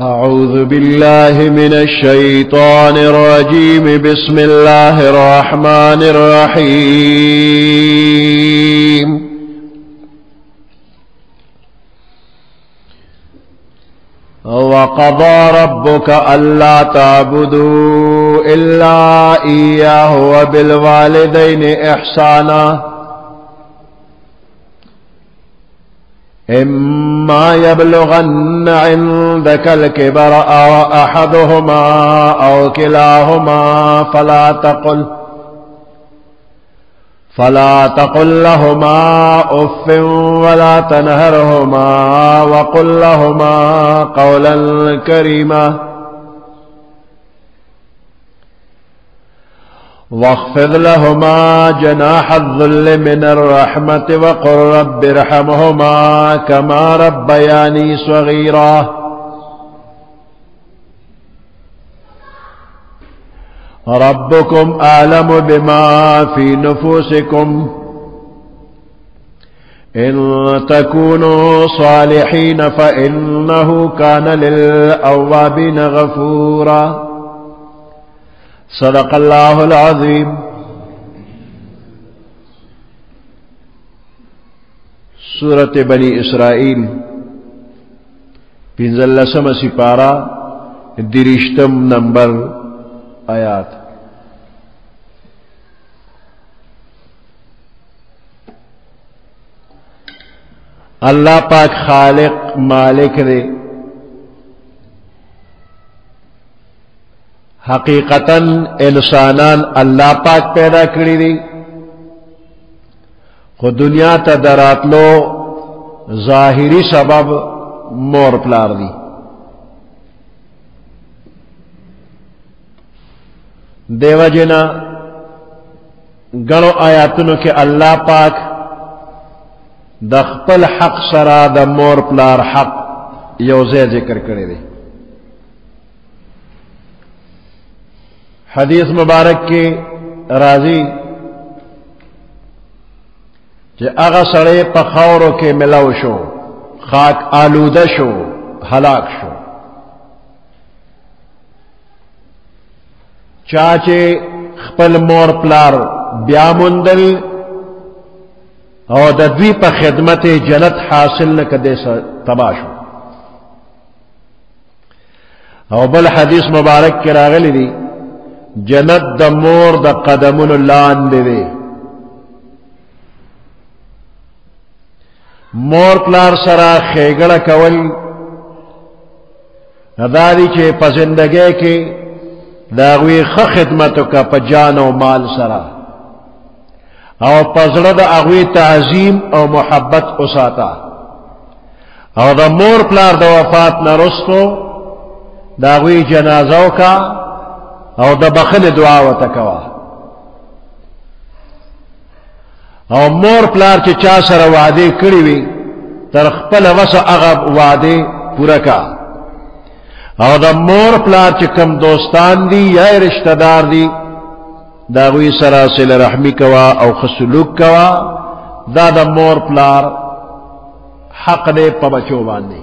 أعوذ بالله من الشيطان الرجيم بسم الله الرحمن الرحيم وقضى ربك ألا تعبدوا إلا إياه وبالوالدين إحسانا إما يبلغن عندك الكبر أو أحدهما أو كلاهما فلا تقل لهما أف ولا تنهرهما وقل لهما قولا كريما واخفض لهما جناح الذل من الرحمة وقل رب ارحمهما كما ربياني صغيرا ربكم أعلم بما في نفوسكم إن تكونوا صالحين فإنه كان للأوابين غفورا صدق الله العظيم. سورة بنی اسرائیل پنځلسمه سپارہ دریشتم نمبر آیات. اللہ پاک خالق مالک دے حقیقتاً انسانان اللہ پاک پیدا کری دی خود دنیا تا دراتلو ظاہری سبب مور پلار دی. دیو جنا گنو آیاتنو کے اللہ پاک د خپل حق سرا د مور پلار حق یوزے ذکر کرے دی. حدیث مبارک کے راضی کہ اغا سڑے پخاورو کے ملو شو خاک آلودہ شو ہلاک شو چاچے خپل مور پلار بیامندل او د دوی په خدمت جنت حاصل نہ کدے تباشو. او بل حدیث مبارک کے راغلی دی جنت د مور د قدمون لاندې دی. مور پلار سره خېګړه کول نداری چې په زندګۍ کې داغوی خ خدمتو کا په جان او مال سره او پزړه د اغوی تعظیم او محبت اوساتا او د مور پلار د وفات نه رستو داغوی جنازو کا او د بخل دعا وتکوا. او مور پلار چې چا سره وعده کړی وي تر خپل وسه هغه وعده پوره کا. او د مور پلار چې کم دوستان دي یا رشتہ دار دي داوی سره صله رحمی کوا او خسلوک کوا. دا د مور پلار حق دې په بچو باندې.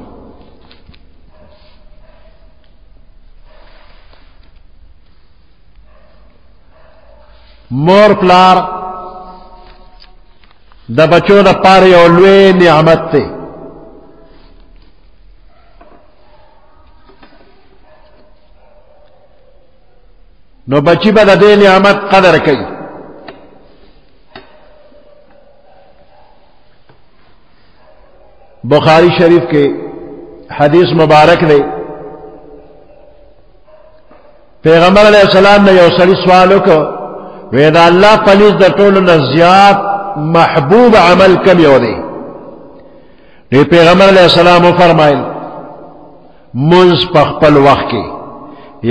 مور پلار د بچو د پاره یو لوی نعمت دی. نو بچی به د دې نعمت قدر کوي. بخاری شریف کے حدیث مبارک دے پیغمبر علیہ السلام نے یو سړي سوال وکړ ویدا اللہ پلیز د ټولو نه زیات محبوب عمل کم یو دی؟ نو پیغمبر علیہ السلام فرمایل منز په خپل وخت کې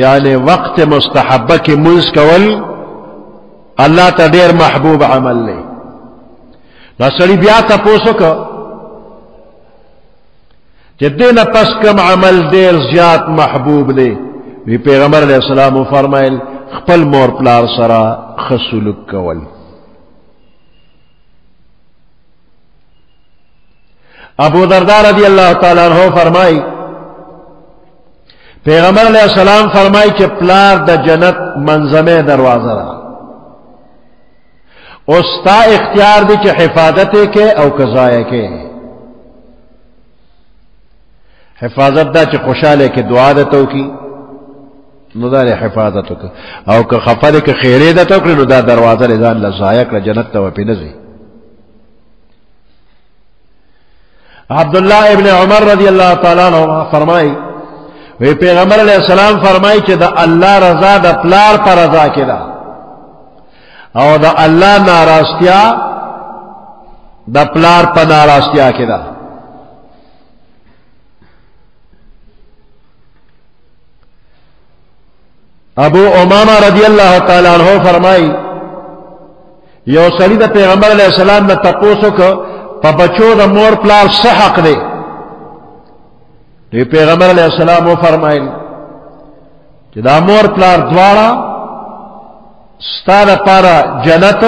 یعنی وقت مستحبه کې منز کول اللہ ته ډیر محبوب عمل دی. دا سړي بیا تاسو وکړه چې دینه پس کم عمل ډیر زیات محبوب دی؟ وی پیغمبر علیہ السلام فرمایل خپل مور پلار سره خسلوک کول. ابو درداء رضی اللہ تعالیٰ عنہ فرمائی پیغمبر علیہ السلام فرمائی کہ پلار دا جنت منظمے دروازہ را استا اختیار دی کہ حفاظت کے او قضائے کے حفاظت دا چې خوشاله کې دعا دته کی نو دا حفاظت وک او که خفله کې خیره دته کړ نو دا دروازه لزان لزایق له جنت ته وپینځي عبداللہ ابن عمر رضی اللہ تعالیٰ عنہ فرمائی وی پیغمبر علیہ السلام فرمائی کہ دا اللہ رضا دا پلار پر رضا کدا او دا اللہ ناراستیا دا پلار پر ناراستیا کدا ابو امامہ رضی اللہ تعالیٰ عنہ فرمائی یو سړي د پیغمبر علیہ السلام نه تپوسو کو په بچو د مور پلار څه حق دی دی پیغمبر علیہ السلام و فرمایل چې دا مور پلار دواړه ستا دپاره جنت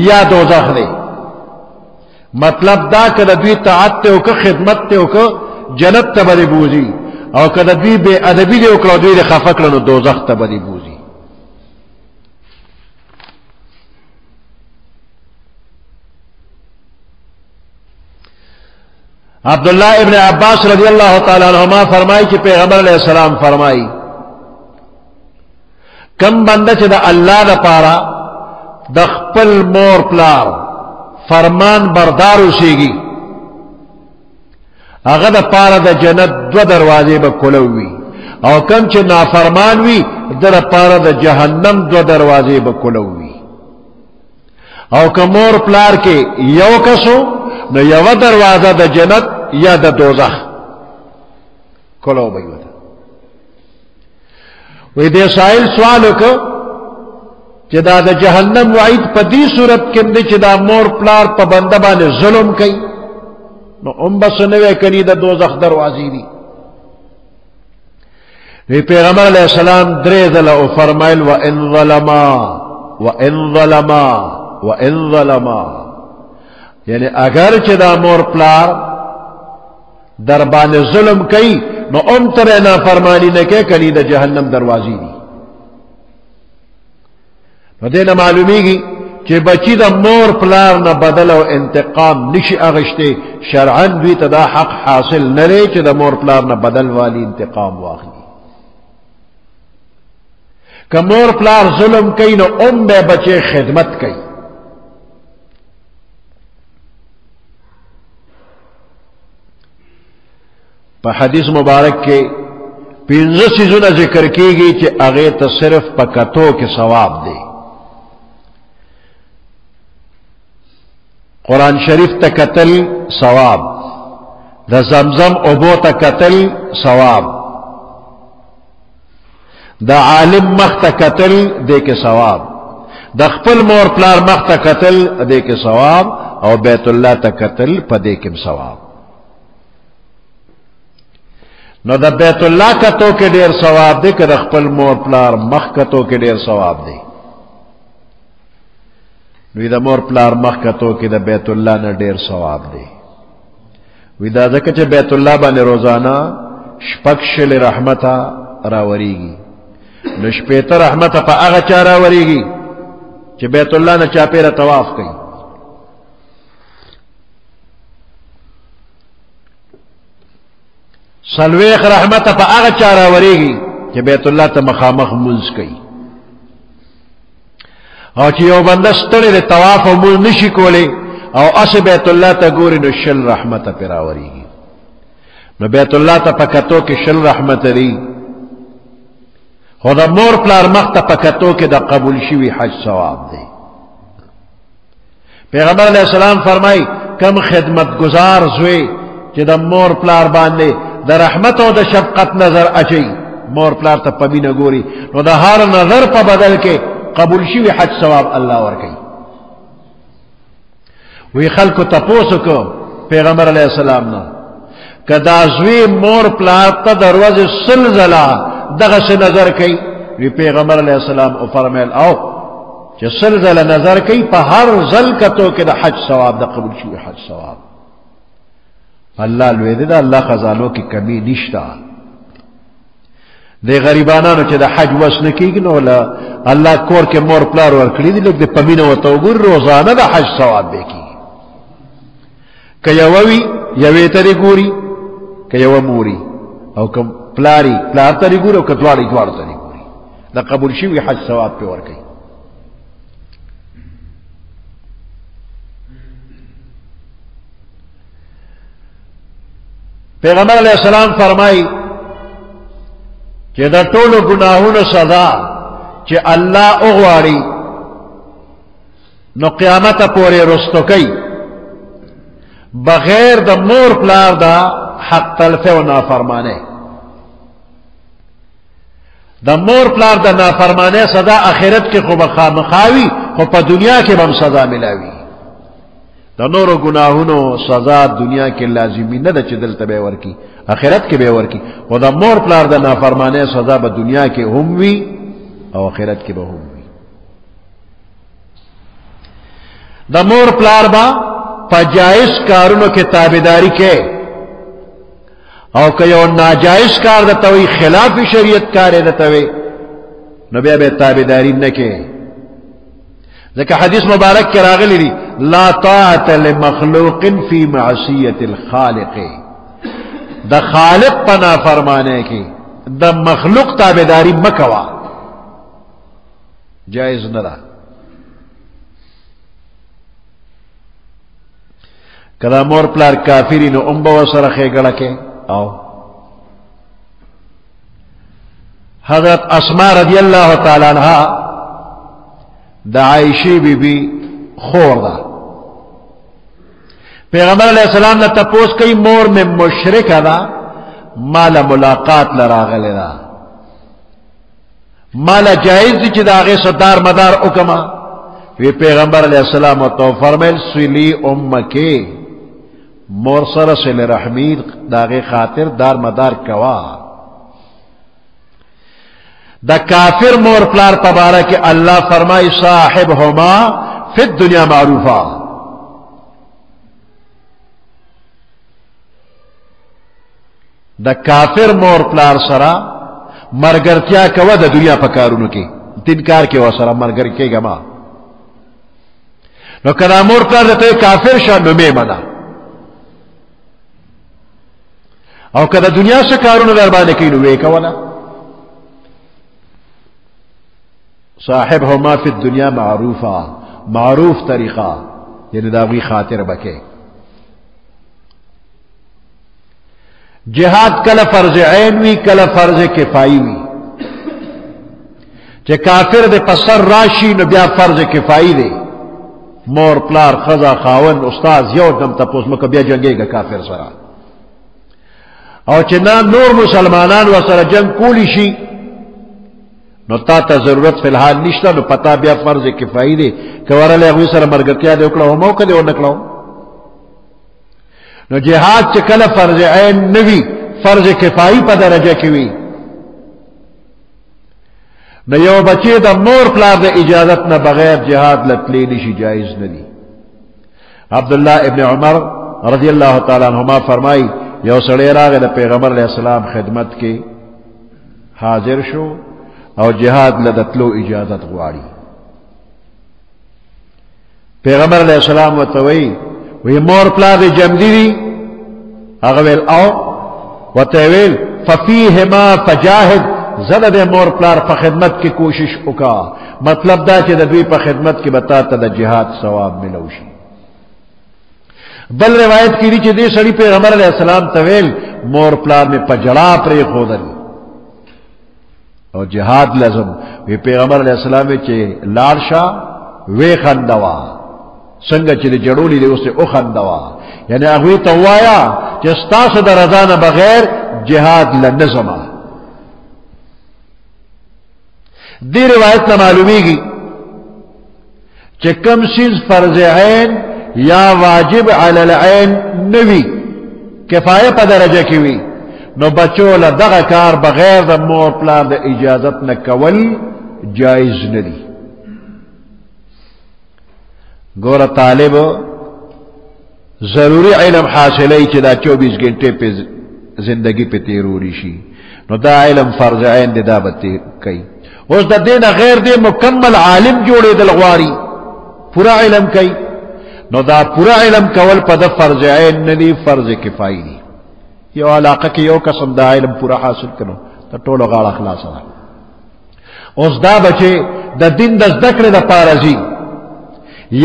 یا دوزخ دی مطلب دا که د دوی طاعت ته وکړه خدمت ته وکړه جنت ته به دې بوځي او که د دوی بې ادبي دې وکړه او دوی دې خفه کړه نو دوزخ ته به دې بوځي عبداللہ ابن عباس رضی اللہ تعالیٰ عنہما فرمائی کہ پیغمبر علیہ السلام فرمائی کم بندہ چھ دا اللہ دا پارا دا خپل مور پلار فرمان بردار اسیگی اگر دا پارا دا جنت دو دروازے با کلووی او کم چھ نافرمان وی دا پارا دا جہنم دو دروازے با کلووی او کم مور پلار کے یو کسو نو یو دروازہ دا جنت یا دا دوزخ کلو بھئی ودا وی دے سائل سوالو کو چی دا دا جہنم وعید پا دی صورت کم دی چی دا مور پلار پا بندبان ظلم کئی نو بس نوے کنی دا دوزخ دروازی دی وی پیغمبر علیہ السلام دریزل او فرمائل وَإِن ظَلَمَا یعنی اگر چی دا مور پلار دربان ظلم کئی نو ترے نافرمانی نکے کنی دا جہنم دروازی دی نو دینا معلومی گی چی بچی دا مور پلار نا بدل و انتقام نشی اغشتے شرعن دوی تا دا حق حاصل نرے چی دا مور پلار نا بدل والی انتقام واخلی کہ مور پلار ظلم کئی نو بے بچے خدمت کئی پا حدیث مبارک کے پینزہ سیزونا ذکر کی گئی چی اغیت صرف پا کتو کے ثواب دے قرآن شریف تا قتل ثواب دا زمزم ابو تا قتل ثواب دا عالم مخت قتل دے کے ثواب دا خپل مور پلار مخت قتل دے کے ثواب او بیت اللہ تا قتل پا دے کے ثواب نو دا بیت اللہ کتو کے دیر ثواب دے کہ دا خپل مور پلار مخ کتو کے دیر ثواب دے نو دا مور پلار مخ کتو کے دا بیت اللہ نا دیر ثواب دے وی دا ذکر چے بیت اللہ بانے روزانہ شپکشل رحمتا راوریگی نو شپیتا رحمتا پا اغا چا راوریگی چے بیت اللہ نا چاپیرا طواف کئی سلویخ رحمت پا اغا چارا وریگی کہ بیت اللہ تا مخامخ منز کئی او چی یو بندستر دے طواف و منز نشی کولے او اس بیت اللہ تا گوری نو شل رحمت پیرا وریگی نو بیت اللہ تا پکتو کے شل رحمت دی خدا مور پلار مخت پکتو کے دا قبول شوی حج ثواب دے پیغمبر علیہ السلام فرمائی کم خدمت گزار زوے چی دا مور پلار باندے دا رحمت و دا شفقت نظر اچھی مور پلار تا پمی نگوری نو دا ہار نظر پا بدل کے قبول شوی حج ثواب اللہ ورکی وی خلقو تپوسو کو پیغمبر علیہ السلام نا کہ دا زوی مور پلار تا دروز سلزلہ دغس نظر کی وی پیغمبر علیہ السلام او فرمیل او چه سلزلہ نظر کی پا ہر زل کتو کے دا حج ثواب دا قبول شوی حج ثواب اللہ لوی دے دا اللہ خزانوں کی کمی نشتا د غریبانانو چې د حج وس نه کیږي نو ولا الله کور کې مور پلار ورکړي دي لکه د پمینه وته وګور روزانه د حج ثواب به کیږي که یووي یوې ته ګوري که یو موري او کوم پلار ته ګوري او کټواړي ته ګوري د قبول شوی حج ثواب په ورکړي پیغمبر علیہ السلام فرمائی کہ دا ټولو گناہونو سزا چې الله اوغواړي نو قیامت پورې رستو کوي بغیر د مور پلار دا حق تلفه او نافرمانه د مور پلار د نافرمانه سزا آخرت کې خو بخامخاوي خو په دنیا کې هم سزا ملاوي د نورو گناہونو سزا دنیا کې لازمی نه ده چې دلته به ورکی آخرت کې به ورکی او د مور پلار د نافرمانه سزا به دنیا کې هم وي او آخرت کې به هم وي د مور پلار با په جائز کارونو کې تابعداري کوي او که یو ناجائز کار د توي خلاف شریعت کار نه توي نو بیا به تابعداري نه کوي ځکه حدیث مبارک کې راغلی دی لا طاعت لمخلوق فی معصیت الخالق د خالق په نافرمانه کې د مخلوق تابعداري مکوا جائز نه ده کله مور پلار کافرین او ام به سره خېګړه کې او حضرت اسماء رضی الله تعالی عنها د عائشہ بی بی خور دا پیغمبر علیہ السلام نے تپوس کئی مور میں مشرک دا مالا ملاقات لراغل دا مالا جائز دی چی دا غی صدار مدار اکما وی پیغمبر علیہ السلام تو فرمیل سلی امکی مور سر سل رحمید دا غی خاطر دار مدار کوا دا کافر مور پلار تبارک اللہ فرمائی صاحبہما فی الدنیا معروفا دا کافر مور پلار سرا مرگرتیا کوا دا دنیا پکارونو کی تنکار کے وہ سرا مرگر کے گما نو کدا مور پلار دا کافر شا نو میں منا او کدا دنیا سے کارونو دربانے کی نو وے کولا صاحبهما فی الدنیا معروفا معروف طریقہ یعنی داغی خاطر بکے جہاد کل فرض عین وی کل فرض کفائی وی چه کافر دے پسر راشی نو بیا فرض کفائی دے مور پلار خزا خاون استاذ یو دم تپوس مکہ بیا جنگے گا کافر سرا او چه نا نور مسلمانان و سر جنگ کولی شی نو تا ته ضرورت فی الحال نشتا نو پتا بیا فرض کفائی دے کورلے اغوی سر مرگرتیا دے اکڑا ہمو کدے او نکڑاو نو جہاد چکل فرض عین نوی فرض کفائی پا درجہ کیوی نو یو بچے دا مور پلار دا اجازت نہ بغیر جہاد لتلی نشی جائز ندی عبداللہ ابن عمر رضی اللہ تعالی عنہما فرمائی یو سڑے راغ دا پیغمبر علیہ السلام خدمت کے حاضر شو او جہاد لدتلو اجازت غواړي پیغمبر علیہ السلام وتوی وی مور پلار جمدی دی اغویل او وتویل ففیهما فجاهد زد مور پلار په خدمت کی کوشش وکا مطلب دا چې د دوی په خدمت کې بتا ته د جهاد ثواب ملوشي بل روایت کړي چې دې سړي پیغمبر علیہ السلام تویل مور پلار میں پجڑا پرې خودل او جہاد لازم وی پیغمبر علیہ السلام چې لارشا وی خندوا څنګه چې جړولې دی اوسه او خندوا یعنی هغه ته وایا چې تاسو د رضا نه بغیر جهاد لنظم دی روایت نه معلومیږي چې کم شیز فرض عین یا واجب علی العین نوی کفایه په درجه کې وی نو بچو له دغه کار بغیر د مور پلار د اجازت نه کول جایز نه دي ګوره طالب ضروری علم حاصلای چې دا 24 غنټه په زندگی په تیروری شي نو دا علم فرض عین دی دا بتی کئی اوس دا دین غیر دی مکمل عالم جوڑے دل غواری پورا علم کئی نو دا پورا علم کول پا دا فرض عین ندی فرض کفائی دی یو علاقہ کی یو قسم دا علم پورا حاصل کرو تا ټولو غاړه خلاصه ده اوس دا بچے دا دین دا ذکر دا پارزی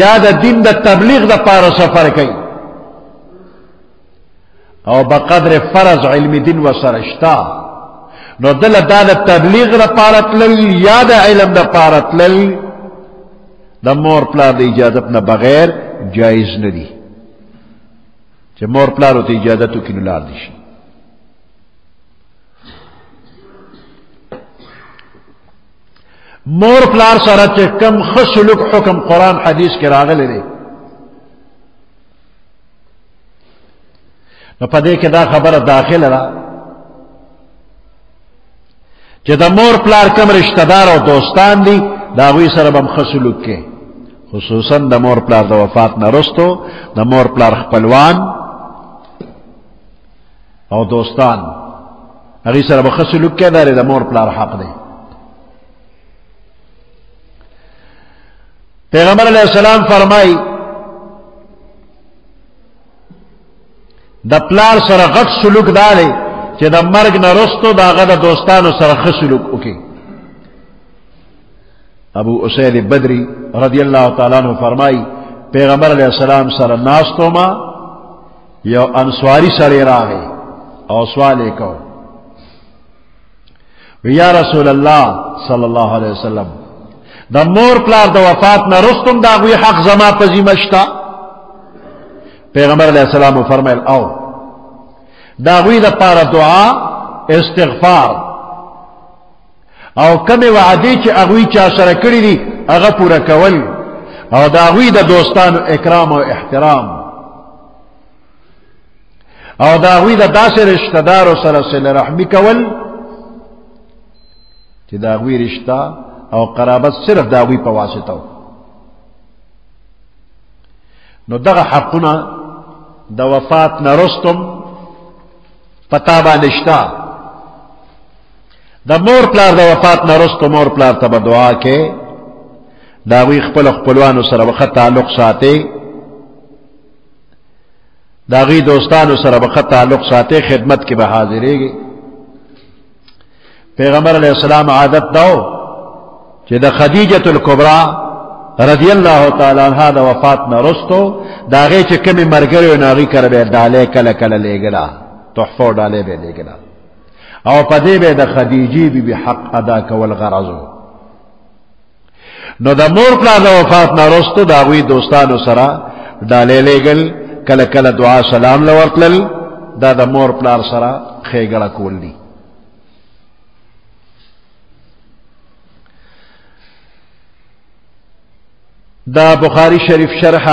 یا دا دین دا تبلیغ دا پار سفر کئی او بقدر فرض علم دین و سرشتا نو دل دا دا تبلیغ دا پارت لل یا دا علم دا پارت لل دا مور پلار دا اجازت نا بغیر جائز ندی چه مور پلارو تا اجازتو کنو لار دیشی مور پلار سره چې کم خسلوک حکم قرآن حدیث کې راغلی دی نو په دې کې دا خبره داخله ده چې د مور پلار کم رشتہ دار او دوستان دي دا غوی سره به خسلوک کې خصوصا د مور پلار د وفات نه وروسته د مور پلار خپلوان او دوستان هغه سره به خسلوک کې دا د مور پلار حق دی پیغمبر علیہ السلام فرمائی دا پلار سره غټ سلوک داري چې د مرګ نه رستو دا غد دوستانو سره ښه سلوک وکي ابو اسید بدری رضی اللہ تعالی عنہ فرمائی پیغمبر علیہ السلام سره ناستو ما یو انصاری سره راغی او سوال وکړ یا رسول الله صلی الله علیه وسلم دا مور پلار دا وفات نه رستم دا غوی حق زما پذیمه شتا پیغمبر علیہ السلام فرمایل او دا غوی دا پارا دعا استغفار او کمی وعدی چې اغوی چا سره کړی دي هغه پورا کول او دا غوی دا دوستانو اکرام او احترام او دا غوی دا داسې رشتہ دارو سره صله رحمی کول چې دا غوی رشتہ او قرابت صرف داوی په واسطه نو دغه حقونه د وفات نه رستم پتا باندې شتا د مور پلار د وفات نه رستم مور پلار ته دعا کې داوی خپلوانو سره وخت تعلق ساتي داوی دوستانو سره وخت تعلق ساتي خدمت کې به حاضرېږي پیغمبر علیہ السلام عادت داو چې د خدیجه الکبرى رضی الله تعالی عنها د وفات نه رستو دا غي چې کمی مرګري نه غي کړه به داله کله کله لګلا تحفه داله به لګلا او پدې به د خدیجه بی حق ادا کول غرضو نو د مور پلار د وفات نه رستو دا غوي دوستانو سره داله لګل کله کله دعا سلام لورتل دا د مور پلار سره خېګړه کول دي دا بخاری شریف شرح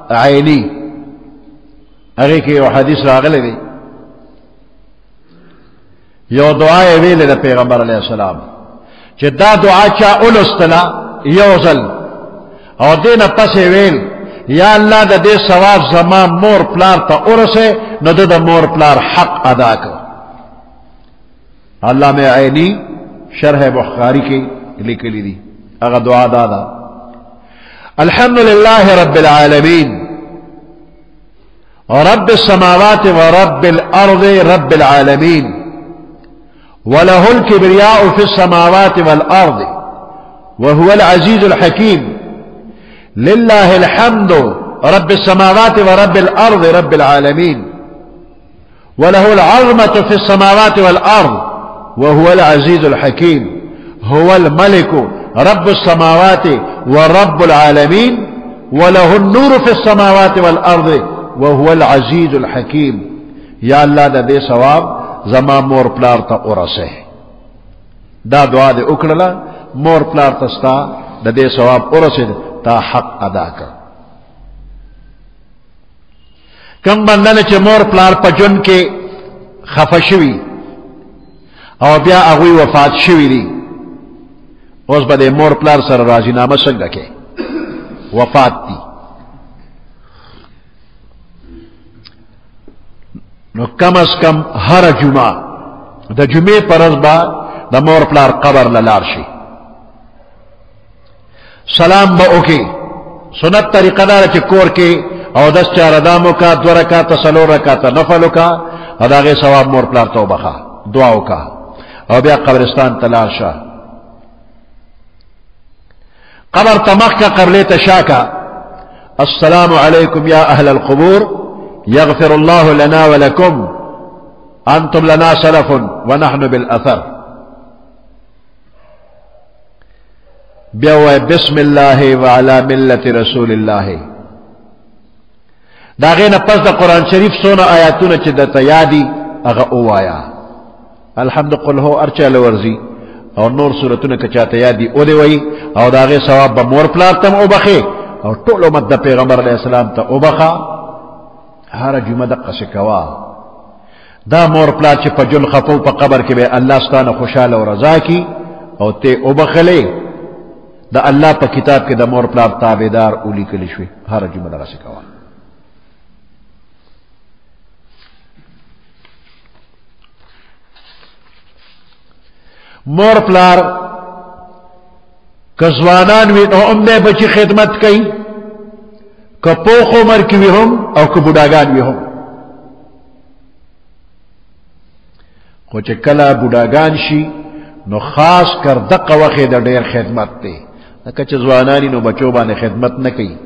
عینی هغه کې یو حدیث راغلی دی یو دعا یې ویلې د پیغمبر علیه السلام چې دا دعا چا اولستله یو ځل او دینه پسې ویل یا الله د دې ثواب زما مور پلار ته ورسه نو د مور پلار حق ادا کړ علامه عینی شرح بخاری کې لیکلی دی هغه دعا دا الحمد لله رب العالمين رب السماوات ورب الأرض رب العالمين وله الكبرياء في السماوات والأرض وهو العزيز الحكيم لله الحمد رب السماوات ورب الأرض رب العالمين وله العظمة في السماوات والأرض وهو العزيز الحكيم هو الملك رب السماوات ورب العالمين وله النور في السماوات والأرض وهو العزيز الحكيم يا الله دا دې ثواب زما مور پلار ته ورسه دا دعا دې وکړه مور پلار ته ستا دا دې ثواب ورسه تا حق ادا کړ کم بندنه چې مور پلار په جون کې خفه شوي او بیا هغوی وفات شوي دي اوس به د مور پلار سره راضینامه څنګه کې وفات دي نو کم از کم هر جمعه د جمعې پر ورځ به د مور پلار قبر له لاړ شي سلام به وکړي سنت طریقه دا چې کور کې اودس 4 رکعات وکړه 2 رکعات 3 رکعات نفل وکړه او د هغې ثواب مور پلار ته وبخه دعا وکړه او بیا قبرستان ته لاړ شه قبر ته مخکې قبلې ته شا که السلام علیکم یا اهل القبور یغفر الله لنا ولکم انتم لنا سلف ونحن بالاثر بیا وای بسم الله وعلى ملة رسول الله دا غینه پس د قران شریف سونه آیاتونه چې د تیادی هغه اوایا الحمد قل هو ارچاله ورزي او نور سورتونه که چاته یادي او دی وای او دا غي ثواب به مور پلار تم او بخي او ټول امت د پیغمبر علیه السلام ته او بخا هر جمعه د قشکوا دا مور پلار چې په جل خفو په قبر کې به الله ستانه خوشاله او رضا کی او ته او بخلې د الله په کتاب کې د مور پلار تابعدار اولی کلی شوي هر جمعه د قشکوا مور پلار کزوانان وی نو امده بچی خدمت کئی که پوخ عمر کی وی هم او که بوداگان وی هم خو چه کلا بوداگان شی نو خاص کر دقا وقی در دیر خدمت تے نکه چه زوانانی نو بچو بانے خدمت نکی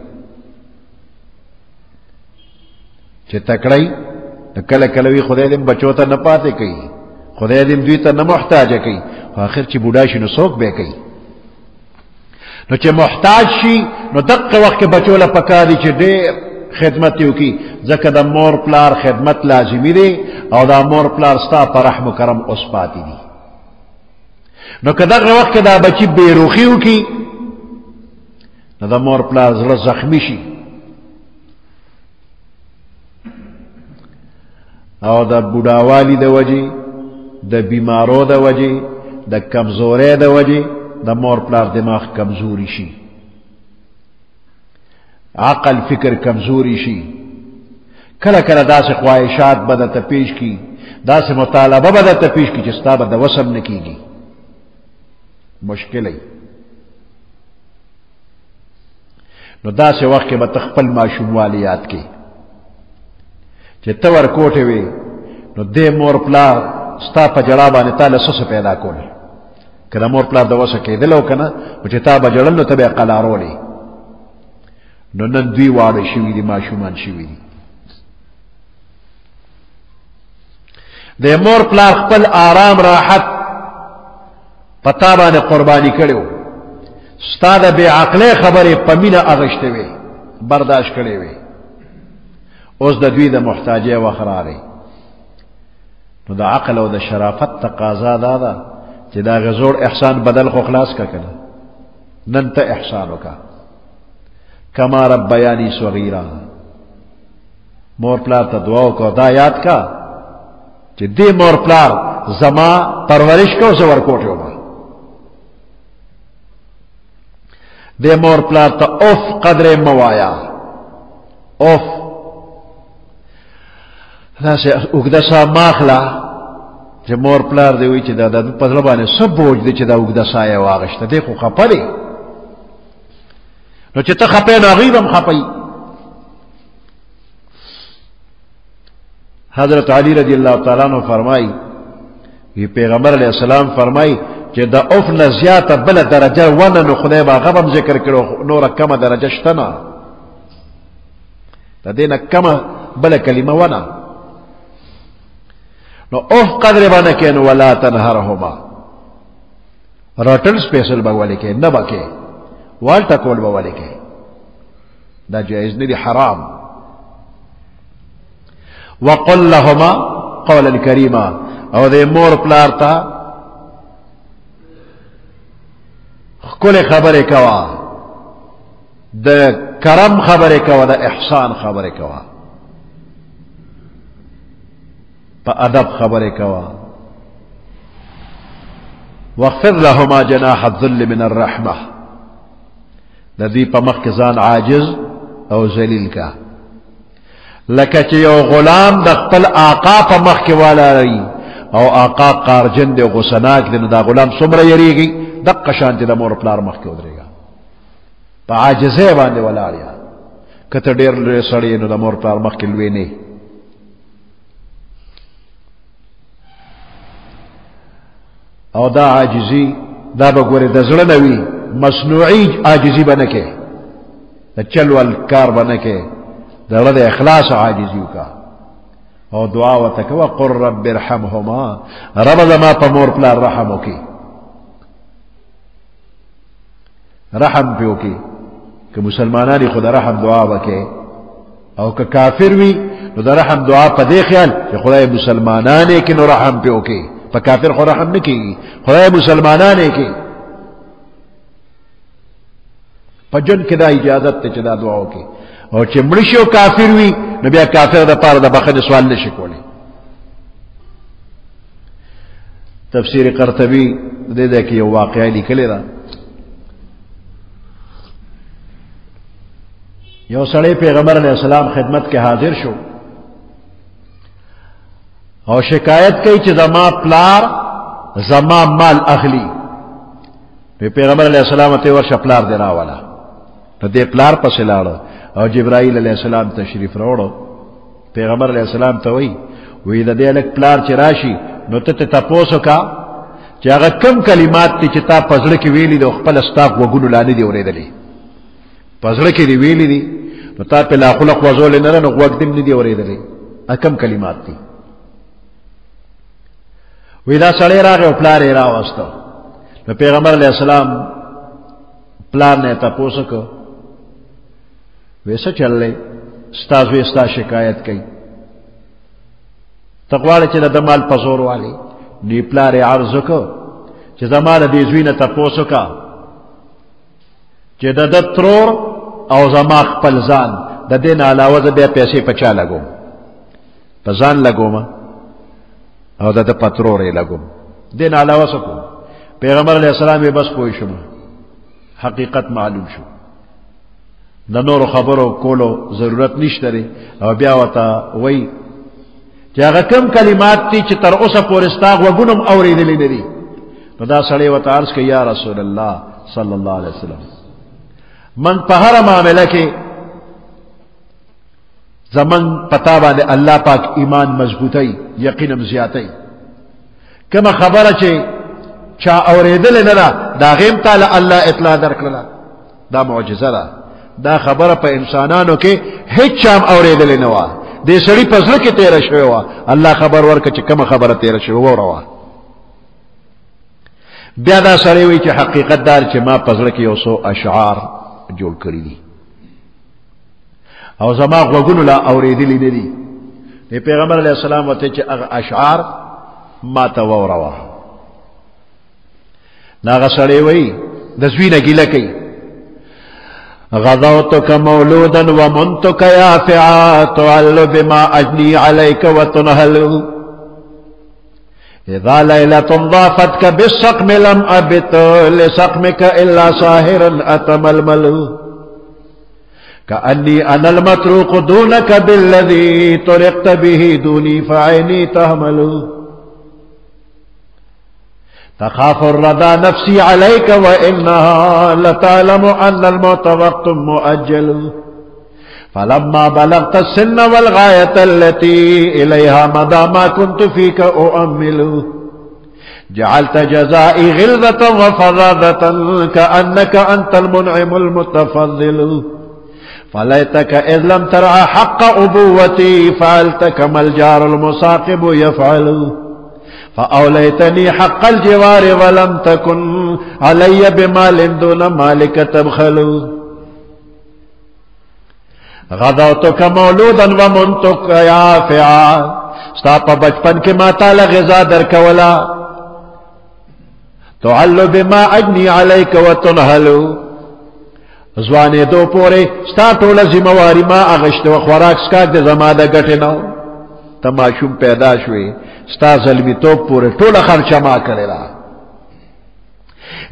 چه تکڑی کلا کلوی خدای دیم بچو تا نپاتے کئی خدای دیم دوی تا نمحتاج کئی آخر چې بوډا شي نو څوک به کوي نو چې محتاج شي نو دغه وخت کې بچو له پکاري چې ډېر خدمت وکړي ځکه د مور پلار خدمت لازمي دی او د مور پلار ستا په رحم و کرم اوس پاتې دي نو که دغه وخت کې دا بچي بېروخي وکړي نو د مور پلار زړه زخمی شي او د بوډاوالي د وجې د بیمارو د وجې د کمزورې د وجې د مور پلار دماغ کمزوري شي عقل فکر کمزوري شي کله کله داسې خواهشات به درته پیش کړي داسې مطالبه به درته پیش کړي چې ستا به د وسم نه کېږي مشکل نو داسې وخت کې به ته خپل ماشوموالی یاد کړې چې ته ورکوټې وې نو دې مور پلار ستا په جړا باندې تا له څه پیدا کول که د مور پلار د وسه کېدل او که نه نو چې تا به جړل نو ته به یې قلارولې نو نن دوی واړه شوي دي ماشومان شوي دي د مور پلار خپل آرام راحت په تا باندې قرباني کړی و ستا د بې عقلۍ خبرې په مینه اغشتې وې برداشت کړې وې اوس د دوی د محتاجۍ وخت راغی نو د عقل او د شرافت تقاضا دا ده چې دا غزور احسان بدل خو خلاص کا کنه نن ته احسان وکا کما ربیانی صغیرا مور پلار ته دعا وکړه دا یاد کا چې دې مور پلار زما پرورش کو زه ورکوټ وم دې مور پلار ته اوف قدر موایا اوف داسې اوږده ساه ماخله چې مور پلار دی وایي چې دا د په زړه باندې څه بوج دی چې دا اوږده ساه یې واغېسته دی خو خفه دی نو چې ته خپې نو هغوی به هم خپوي حضرت علی رضی الله تعالی عنہ فرمایي وی پیغمبر علیه السلام فرمایي چې د اوف نه زیاته بله درجه ونه نو خدای به هغه هم ذکر کړو نوره کمه درجه شته نه د دې نه کمه بله کلمه ونه نو اوف قدر باندې کې نو ولا تنهرهما رټل سپیشل به ولې کې نه به کې والټه کول به ولې کې دا جایز نه دي حرام وقل لهما قولا کریما او دې مور پلار ته ښکلې خبرې کوه د کرم خبرې کوه د احسان خبرې کوه په ادب خبرې کوه واخفض لهما جناح الذل من الرحمه د دې په مخ کې ځان عاجز او ذلیل کا لکه چې یو غلام د خپل آقا په مخ کې ولاړی او آقا قارجن دے غسناک دے نو دا غلام سمرا یریگی دقا شانتی دا مور پلار مخ کے ادرے گا پا عاجزے باندے والاریا کتا دیر لوے سڑی نو دا مور پلار مخ کے لوے نے او دا عاجزی دا بگوری دا زرنوی مصنوعی عاجزی بنکے دا چلو الکار بنکے دا رد اخلاص عاجزیو کا او دعا وتکوا قر رب ارحمهما رب زما پا مور پلار رحمو کی رحم پیو کی کہ مسلمانانی خدا رحم دعا وکے او کہ کافر وی نو دا رحم دعا پا دے خیال کہ خدای مسلمانانے کی نو رحم پیو کی پا کافر خود رحم نکی خدای مسلمانانے کی پا جن کدا اجازت تے چدا دعاو کی او چې مړشو کافر وي نو بیا کافر د پاره د بخښنې سوال نشي کولی تفسیر قرطبی دې ده کې یو واقعي لیکلی ده یو سړی پیغمبر علیہ السلام خدمت کې حاضر شو او شکایت کوي چې زما پلار زما مال اخلي پیغمبر علیہ السلام ته ورشه پلار دی راولا نو دې پلار پسې لاړو او جبرائیل علیہ السلام تشریف راوړو پیغمبر علیہ السلام ته وی د دې الک پلار چې راشي نو ته تاسو کا چې هغه کم کلمات چې تا پزړه کې ویلي د خپل استاق وګونو لاندې دی اورېدلې پزړه کې دی ویلي دي نو تا په لا خلق وزول نه نو وګ دې نه دی اورېدلې کم کلمات دي وی دا سړی راغی او پلار یې راوستو نو پیغمبر علیہ السلام پلار نے تاسو کو ویسا چل لے ستاسو استا شکایت کئی تقوال چی دا دمال پزور والی نی پلار عرضو کو چی زمان دیزوین تپوسو کا چی دا ترور او زمان پلزان دا دین علاوه دا بیا پیسے پچا لگو پزان لگو ما او دا پترور لگو دین علاوه سکو پیغمبر علیہ السلام بس پوئی شما حقیقت معلوم شو د نور خبرو کولو ضرورت نشته لري او بیا وتا وای چې هغه کم کلمات دي چې تر اوسه پورې ستاغ وګونم اورېدلې نه دي نو دا سړی وتا عرض کوي یا رسول الله صلی الله علیه وسلم من په هر معاملې کې زمن پتا باندې الله پاک ایمان مضبوطی یقینم زیاتای کما خبره چې چا اورېدل نه دا غیم تعالی الله اطلاع درکړه دا معجزه ده دا خبره په انسانانو کې هیڅ چام اورېدل نه و دې سړی په ځل کې تیر شوی و الله خبر ورکړي چې کوم خبره تیر شوی و وروا بیا دا سړی وی چې حقیقت دار چې ما په ځل کې یو څو اشعار جوړ کړی دي او زما غوګونو لا اورېدل نه دي پیغمبر علیہ السلام وته چې هغه اشعار ما ته وروا ناغه سړی وی د زوینه ګیله کوي غضوتك مولودا ومنتك يافعا تعل بما أجني عليك وتنهل إذا ليلة ضافتك بالسقم لم أبت لسقمك إلا ساهرا أتململ كأني أنا المتروك دونك بالذي طرقت به دوني فعيني تهمل تخاف الردى نفسي عليك وإنها لتعلم أن الموت وقت مؤجل فلما بلغت السن والغاية التي إليها مدى ما كنت فيك أؤمل جعلت جزائي غلظة وفرادة كأنك أنت المنعم المتفضل فليتك إذ لم ترعى حق أبوتي فعلت كما الجار المصاقب يفعل فأوليتني حق الجوار ولم تكن علي بمال دون مالك تبخل غضوتك مولودا ومنتك يافعا ستا پا بچپن کے ماتا لغذا در کولا تعلو بما اجنی علیک وتنهل زوانے دو پورے ستا ټوله ذمہواری ما اغشت و خوراک سکاک دے زما دا گٹنو تماشوم پیدا شوی ستا ظلمی توب پورے ټوله خرچہ ما کریلا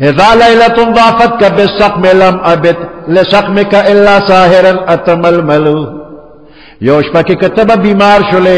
اذا لیلۃ ضافتک بالسقم لم ابت لسقمک الا ساهرا اتململ یوش پاکی کتب بیمار شلے